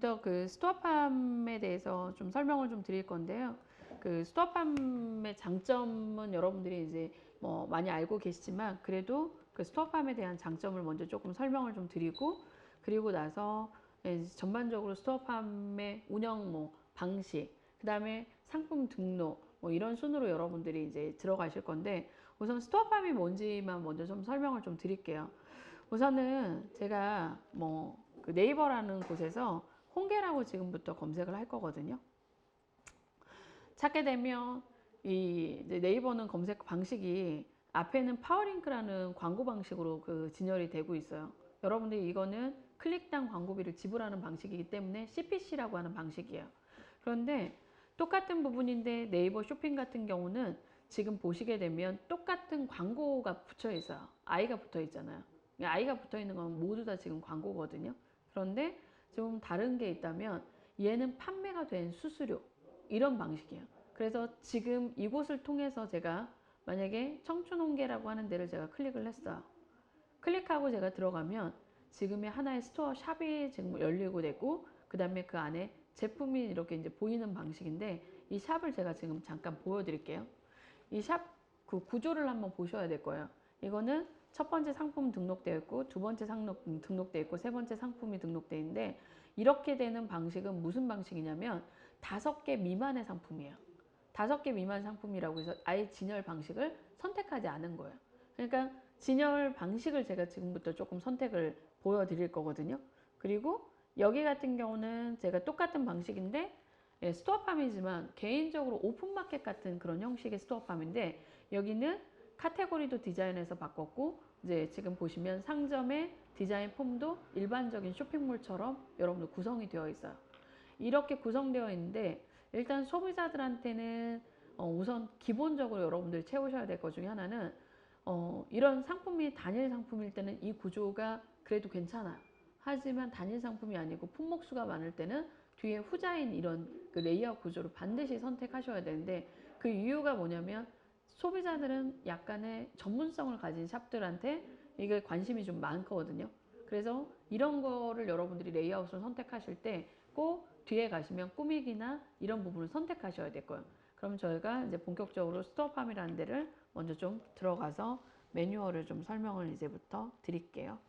지금부터 그 스토어팜에 대해서 좀 설명을 좀 드릴 건데요. 그 스토어팜의 장점은 여러분들이 이제 뭐 많이 알고 계시지만, 그래도 그 스토어팜에 대한 장점을 먼저 조금 설명을 좀 드리고, 그리고 나서 전반적으로 스토어팜의 운영 뭐 방식, 그 다음에 상품 등록 뭐 이런 순으로 여러분들이 이제 들어가실 건데, 우선 스토어팜이 뭔지만 먼저 좀 설명을 좀 드릴게요. 우선은 제가 뭐 그 네이버라는 곳에서 홍게라고 지금부터 검색을 할 거거든요. 찾게 되면 이 네이버는 검색 방식이 앞에는 파워링크라는 광고 방식으로 그 진열이 되고 있어요. 여러분들이 이거는 클릭당 광고비를 지불하는 방식이기 때문에 CPC라고 하는 방식이에요. 그런데 똑같은 부분인데 네이버 쇼핑 같은 경우는 지금 보시게 되면 똑같은 광고가 붙여 있어요. 아이가 붙어 있잖아요. 아이가 붙어 있는 건 모두 다 지금 광고거든요. 그런데 좀 다른 게 있다면 얘는 판매가 된 수수료 이런 방식이에요. 그래서 지금 이곳을 통해서 제가 만약에 청춘홍게라고 하는 데를 제가 클릭을 했어요. 클릭하고 제가 들어가면 지금의 하나의 스토어 샵이 지금 열리고 되고, 그 다음에 그 안에 제품이 이렇게 이제 보이는 방식인데, 이 샵을 제가 지금 잠깐 보여드릴게요. 이 샵 그 구조를 한번 보셔야 될 거예요. 이거는 첫 번째 상품 등록되어 있고, 두 번째 상품 등록되어 있고, 세 번째 상품이 등록되어 있는데, 이렇게 되는 방식은 무슨 방식이냐면 5개 미만의 상품이에요. 5개 미만 상품이라고 해서 아예 진열 방식을 선택하지 않은 거예요. 그러니까 진열 방식을 제가 지금부터 조금 선택을 보여드릴 거거든요. 그리고 여기 같은 경우는 제가 똑같은 방식인데, 스토어팜이지만 개인적으로 오픈마켓 같은 그런 형식의 스토어팜인데, 여기는 카테고리도 디자인해서 바꿨고, 이제 지금 보시면 상점의 디자인 폼도 일반적인 쇼핑몰처럼 여러분들 구성이 되어 있어요. 이렇게 구성되어 있는데, 일단 소비자들한테는 우선 기본적으로 여러분들이 채우셔야 될 것 중에 하나는, 이런 상품이 단일 상품일 때는 이 구조가 그래도 괜찮아요. 하지만 단일 상품이 아니고 품목수가 많을 때는 뒤에 후자인 이런 그 레이아웃 구조를 반드시 선택하셔야 되는데, 그 이유가 뭐냐면 소비자들은 약간의 전문성을 가진 샵들한테 이게 관심이 좀 많거든요. 그래서 이런 거를 여러분들이 레이아웃을 선택하실 때 꼭 뒤에 가시면 꾸미기나 이런 부분을 선택하셔야 될 거예요. 그럼 저희가 이제 본격적으로 스토어팜이라는 데를 먼저 좀 들어가서 매뉴얼을 좀 설명을 이제부터 드릴게요.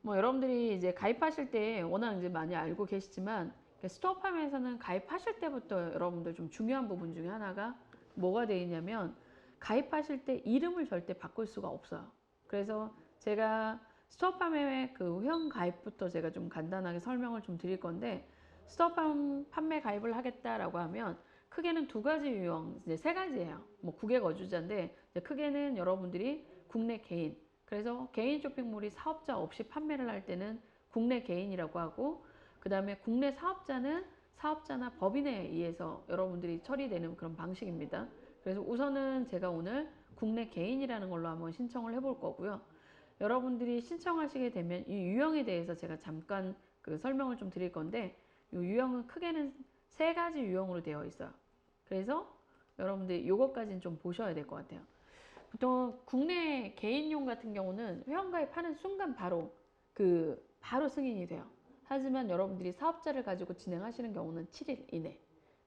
뭐 여러분들이 이제 가입하실 때 워낙 이제 많이 알고 계시지만, 스토어팜에서는 가입하실 때부터 여러분들 좀 중요한 부분 중에 하나가 뭐가 되어 있냐면, 가입하실 때 이름을 절대 바꿀 수가 없어요. 그래서 제가 스토어팜의 그 회원 가입부터 제가 좀 간단하게 설명을 좀 드릴 건데, 스토어팜 판매 가입을 하겠다라고 하면 크게는 2가지 유형, 이제 3가지예요. 뭐 국외 거주자인데, 크게는 여러분들이 국내 개인, 그래서 개인 쇼핑몰이 사업자 없이 판매를 할 때는 국내 개인이라고 하고, 그 다음에 국내 사업자는 사업자나 법인에 의해서 여러분들이 처리되는 그런 방식입니다. 그래서 우선은 제가 오늘 국내 개인이라는 걸로 한번 신청을 해볼 거고요. 여러분들이 신청하시게 되면 이 유형에 대해서 제가 잠깐 그 설명을 좀 드릴 건데, 이 유형은 크게는 3가지 유형으로 되어 있어요. 그래서 여러분들 이것까지는 좀 보셔야 될 것 같아요. 보통 국내 개인용 같은 경우는 회원가입하는 순간 바로 승인이 돼요. 하지만 여러분들이 사업자를 가지고 진행하시는 경우는 7일 이내.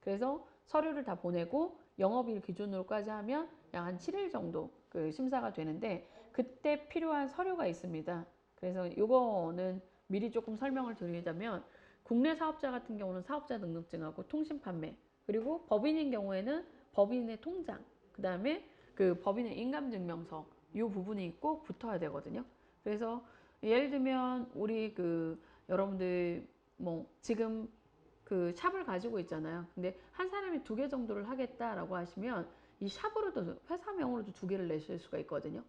그래서 서류를 다 보내고 영업일 기준으로까지 하면 약 한 7일 정도 그 심사가 되는데, 그때 필요한 서류가 있습니다. 그래서 이거는 미리 조금 설명을 드리자면, 국내 사업자 같은 경우는 사업자 등록증하고 통신 판매, 그리고 법인인 경우에는 법인의 통장, 그 다음에 그 법인의 인감증명서, 이 부분이 꼭 붙어야 되거든요. 그래서 예를 들면 우리 그 여러분들 뭐 지금 그 샵을 가지고 있잖아요. 근데 한 사람이 2개 정도를 하겠다라고 하시면 이 샵으로도 회사명으로도 2개를 내실 수가 있거든요.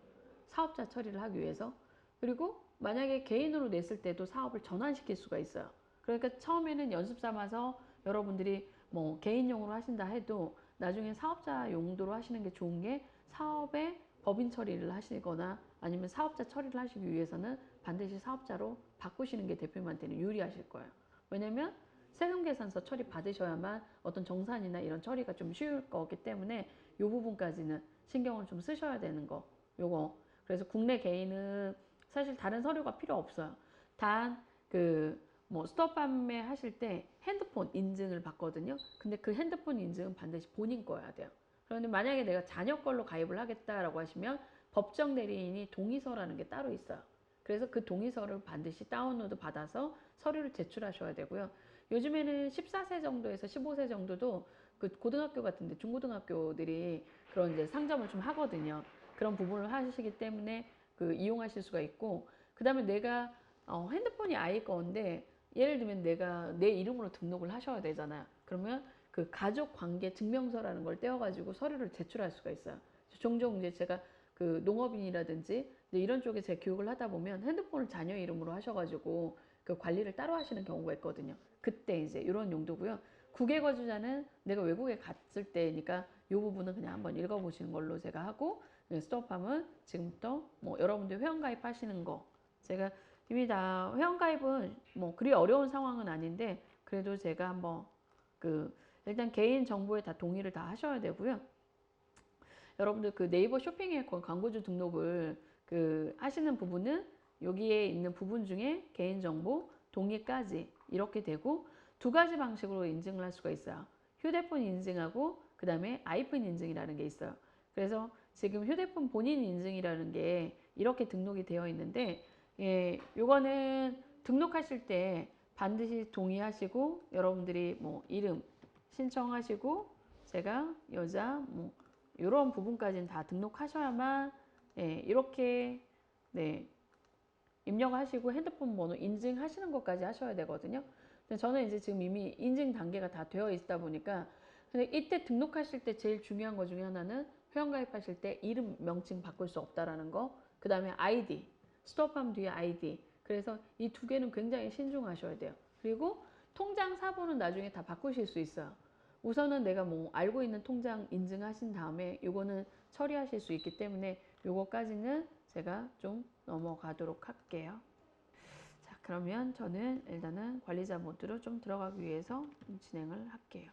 사업자 처리를 하기 위해서. 그리고 만약에 개인으로 냈을 때도 사업을 전환시킬 수가 있어요. 그러니까 처음에는 연습 삼아서 여러분들이 뭐 개인용으로 하신다 해도 나중에 사업자 용도로 하시는 게 좋은 게, 사업의 법인 처리를 하시거나 아니면 사업자 처리를 하시기 위해서는 반드시 사업자로 바꾸시는 게 대표님한테는 유리하실 거예요. 왜냐면 세금계산서 처리 받으셔야만 어떤 정산이나 이런 처리가 좀 쉬울 거기 때문에 이 부분까지는 신경을 좀 쓰셔야 되는 거, 요거. 그래서 국내 개인은 사실 다른 서류가 필요 없어요. 단 그 뭐 스토어 판매 하실 때 핸드폰 인증을 받거든요. 근데 그 핸드폰 인증은 반드시 본인 거여야 돼요. 그런데 만약에 내가 자녀 걸로 가입을 하겠다라고 하시면 법정 대리인이 동의서라는 게 따로 있어요. 그래서 그 동의서를 반드시 다운로드 받아서 서류를 제출하셔야 되고요. 요즘에는 14세 정도에서 15세 정도도 그 고등학교 같은데 중고등학교들이 그런 이제 상점을 좀 하거든요. 그런 부분을 하시기 때문에 그 이용하실 수가 있고, 그 다음에 내가 핸드폰이 아이 건데 예를 들면 내가 내 이름으로 등록을 하셔야 되잖아요. 그러면 그 가족 관계 증명서라는 걸 떼어가지고 서류를 제출할 수가 있어요. 종종 이제 제가 그 농업인이라든지 이런 쪽에 제 교육을 하다 보면 핸드폰을 자녀 이름으로 하셔가지고 그 관리를 따로 하시는 경우가 있거든요. 그때 이제 이런 용도고요. 국외 거주자는 내가 외국에 갔을 때니까 이 부분은 그냥 한번 읽어보시는 걸로 제가 하고, 스토어팜은 지금부터 뭐 여러분들 회원가입 하시는 거, 제가 이미 다 회원가입은 뭐 그리 어려운 상황은 아닌데 그래도 제가 한번 그 일단 개인 정보에 다 동의를 다 하셔야 되고요. 여러분들 그 네이버 쇼핑에 광고주 등록을 그 하시는 부분은 여기에 있는 부분 중에 개인정보 동의까지 이렇게 되고, 두 가지 방식으로 인증을 할 수가 있어요. 휴대폰 인증하고 그 다음에 아이폰 인증이라는 게 있어요. 그래서 지금 휴대폰 본인 인증이라는 게 이렇게 등록이 되어 있는데, 예, 요거는 등록하실 때 반드시 동의하시고 여러분들이 뭐 이름 신청하시고, 제가 여자 뭐 이런 부분까지는 다 등록하셔야만, 예, 이렇게 네, 입력하시고 핸드폰 번호 인증하시는 것까지 하셔야 되거든요. 근데 저는 이제 지금 이미 인증 단계가 다 되어 있다 보니까, 근데 이때 등록하실 때 제일 중요한 것 중에 하나는 회원가입하실 때 이름 명칭 바꿀 수 없다라는 거, 그 다음에 아이디, 스토어팜 뒤에 아이디. 그래서 이 두 개는 굉장히 신중하셔야 돼요. 그리고 통장 사본은 나중에 다 바꾸실 수 있어요. 우선은 내가 뭐 알고 있는 통장 인증하신 다음에 요거는 처리하실 수 있기 때문에 요거까지는 제가 좀 넘어가도록 할게요. 자, 그러면 저는 일단은 관리자 모드로 좀 들어가기 위해서 좀 진행을 할게요.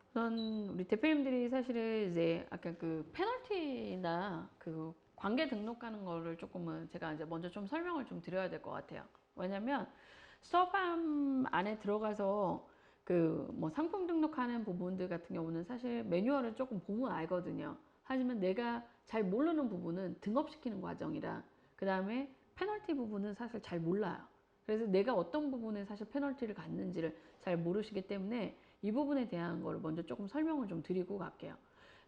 우선 우리 대표님들이 사실은 이제 아까 그 페널티나 그 관계 등록하는 거를 조금은 제가 이제 먼저 좀 설명을 좀 드려야 될 것 같아요. 왜냐면 스토어팜 안에 들어가서 그 뭐 상품 등록하는 부분들 같은 경우는 사실 매뉴얼을 조금 보면 알거든요. 하지만 내가 잘 모르는 부분은 등업시키는 과정이라, 그 다음에 페널티 부분은 사실 잘 몰라요. 그래서 내가 어떤 부분에 사실 페널티를 갖는지를 잘 모르시기 때문에 이 부분에 대한 걸 먼저 조금 설명을 좀 드리고 갈게요.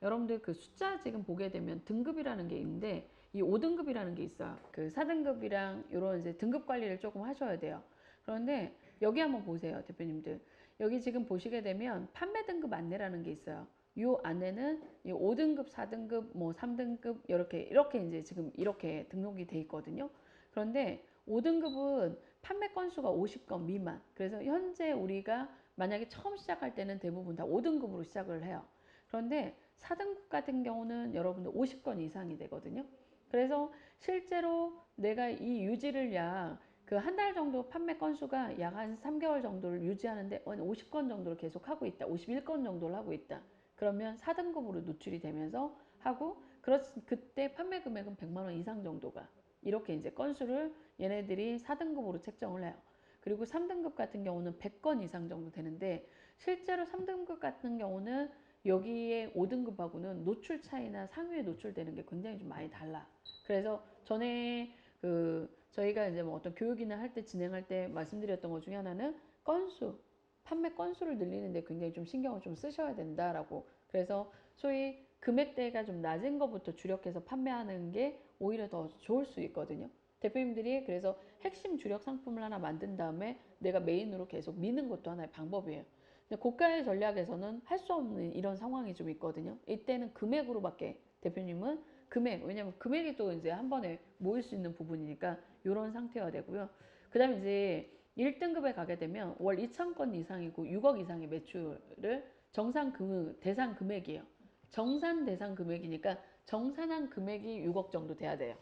여러분들 그 숫자 지금 보게 되면 등급이라는 게 있는데, 이 5등급이라는 게 있어요. 그 4등급이랑 이런 이제 등급 관리를 조금 하셔야 돼요. 그런데 여기 한번 보세요, 대표님들. 여기 지금 보시게 되면 판매 등급 안내라는 게 있어요. 이 안에는 이 5등급, 4등급, 뭐 3등급 이렇게 이제 지금 이렇게 등록이 돼 있거든요. 그런데 5등급은 판매 건수가 50건 미만. 그래서 현재 우리가 만약에 처음 시작할 때는 대부분 다 5등급으로 시작을 해요. 그런데 4등급 같은 경우는 여러분들 50건 이상이 되거든요. 그래서 실제로 내가 이 유지를 약 그 한 달 정도 판매 건수가 약 한 3개월 정도를 유지하는데 50건 정도를 계속 하고 있다. 51건 정도를 하고 있다. 그러면 4등급으로 노출이 되면서 하고, 그때 판매 금액은 100만 원 이상 정도가 이렇게 이제 건수를 얘네들이 4등급으로 책정을 해요. 그리고 3등급 같은 경우는 100건 이상 정도 되는데, 실제로 3등급 같은 경우는 여기에 5등급하고는 노출 차이나 상위에 노출되는 게 굉장히 좀 많이 달라. 그래서 전에 그 저희가 이제 뭐 어떤 교육이나 할 때 진행할 때 말씀드렸던 것 중에 하나는 건수, 판매 건수를 늘리는데 굉장히 좀 신경을 좀 쓰셔야 된다라고. 그래서 소위 금액대가 좀 낮은 것부터 주력해서 판매하는 게 오히려 더 좋을 수 있거든요. 대표님들이 그래서 핵심 주력 상품을 하나 만든 다음에 내가 메인으로 계속 미는 것도 하나의 방법이에요. 근데 고가의 전략에서는 할 수 없는 이런 상황이 좀 있거든요. 이때는 금액으로밖에, 대표님은 금액, 왜냐면 금액이 또 이제 한 번에 모일 수 있는 부분이니까 이런 상태가 되고요. 그 다음에 이제 1등급에 가게 되면 월 2,000건 이상이고 6억 이상의 매출을 대상 금액이에요. 정산 대상 금액이니까 정산한 금액이 6억 정도 돼야 돼요.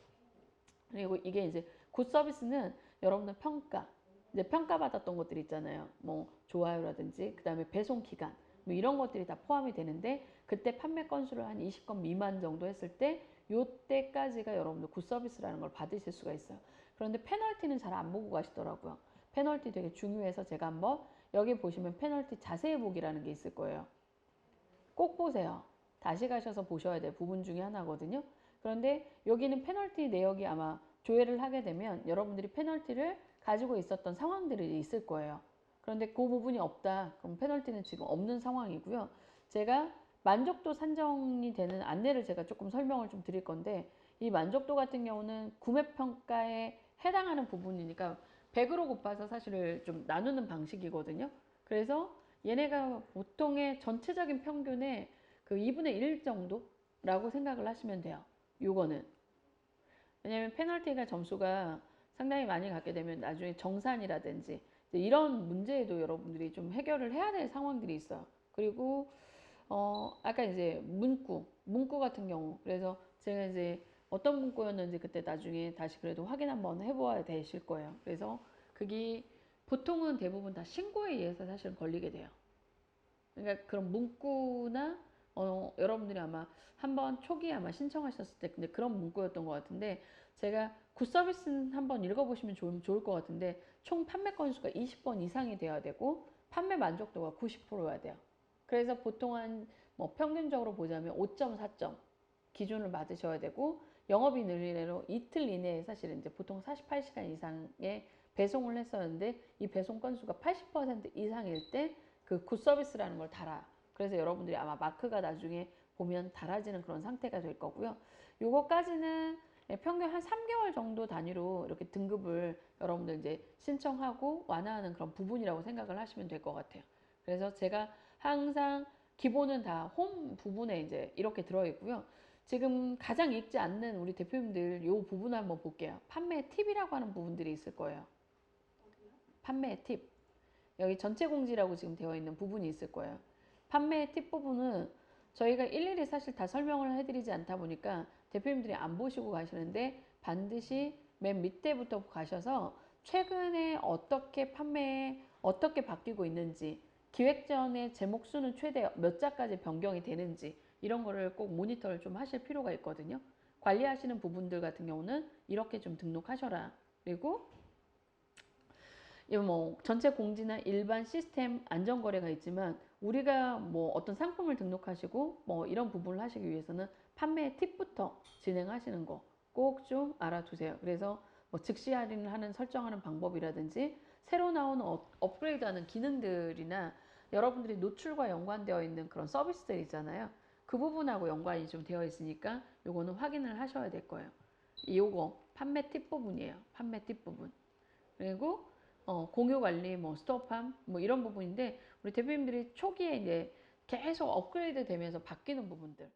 그리고 이게 이제 굿 서비스는 여러분들 이제 평가받았던 것들 있잖아요. 뭐 좋아요라든지 그 다음에 배송 기간 뭐 이런 것들이 다 포함이 되는데, 그때 판매 건수를 한 20건 미만 정도 했을 때 요때까지가 여러분들 굿서비스라는 걸 받으실 수가 있어요. 그런데 페널티는 잘 안 보고 가시더라고요. 페널티 되게 중요해서 제가 한번 여기 보시면 페널티 자세히 보기라는 게 있을 거예요. 꼭 보세요. 다시 가셔서 보셔야 될 부분 중에 하나거든요. 그런데 여기는 페널티 내역이 아마 조회를 하게 되면 여러분들이 페널티를 가지고 있었던 상황들이 있을 거예요. 그런데 그 부분이 없다. 그럼 페널티는 지금 없는 상황이고요. 제가 만족도 산정이 되는 안내를 제가 조금 설명을 좀 드릴 건데 이 만족도 같은 경우는 구매 평가에 해당하는 부분이니까 100으로 곱해서 사실 좀 나누는 방식이거든요. 그래서 얘네가 보통의 전체적인 평균의 그 2분의 1 정도라고 생각을 하시면 돼요. 요거는. 왜냐면 페널티가 점수가 상당히 많이 갖게 되면 나중에 정산이라든지 이런 문제에도 여러분들이 좀 해결을 해야 될 상황들이 있어요. 그리고 아까 이제 문구 같은 경우 그래서 제가 이제 어떤 문구였는지 그때 나중에 다시 그래도 확인 한번 해보아야 되실 거예요. 그래서 그게 보통은 대부분 다 신고에 의해서 사실 걸리게 돼요. 그러니까 그런 문구나 여러분들이 아마 한번 초기에 아마 신청하셨을 때 근데 그런 문구였던 것 같은데 제가 굿서비스는 한번 읽어보시면 좋을 것 같은데 총 판매 건수가 20건 이상이 돼야 되고 판매 만족도가 90%여야 돼요. 그래서 보통 한 뭐 평균적으로 보자면 5.4점 기준을 맞으셔야 되고 영업인 의뢰로 이틀 이내에 사실은 이제 보통 48시간 이상의 배송을 했었는데 이 배송 건수가 80% 이상일 때 그 굿서비스라는 걸 달아. 그래서 여러분들이 아마 마크가 나중에 보면 달아지는 그런 상태가 될 거고요. 요거까지는 평균 한 3개월 정도 단위로 이렇게 등급을 여러분들 이제 신청하고 완화하는 그런 부분이라고 생각을 하시면 될 것 같아요. 그래서 제가 항상 기본은 다 홈 부분에 이제 이렇게 들어있고요. 지금 가장 읽지 않는 우리 대표님들 요 부분을 한번 볼게요. 판매 팁이라고 하는 부분들이 있을 거예요. 판매 팁. 여기 전체 공지라고 지금 되어 있는 부분이 있을 거예요. 판매 팁 부분은 저희가 일일이 사실 다 설명을 해드리지 않다 보니까 대표님들이 안 보시고 가시는데 반드시 맨 밑에부터 가셔서 최근에 어떻게 바뀌고 있는지 기획 전에 제목 수는 최대 몇 자까지 변경이 되는지 이런 거를 꼭 모니터를 좀 하실 필요가 있거든요. 관리하시는 부분들 같은 경우는 이렇게 좀 등록하셔라. 그리고 뭐 전체 공지나 일반 시스템 안전거래가 있지만 우리가 뭐 어떤 상품을 등록하시고 뭐 이런 부분을 하시기 위해서는 판매 팁부터 진행하시는 거 꼭 좀 알아두세요. 그래서 뭐 즉시 할인을 하는 설정하는 방법이라든지 새로 나오는 업그레이드하는 기능들이나 여러분들이 노출과 연관되어 있는 그런 서비스들 있잖아요. 그 부분하고 연관이 좀 되어 있으니까 요거는 확인을 하셔야 될 거예요. 요거 판매 팁 부분이에요. 판매 팁 부분. 그리고 공유 관리, 뭐 스토어팜, 뭐 이런 부분인데 우리 대표님들이 초기에 이제 계속 업그레이드 되면서 바뀌는 부분들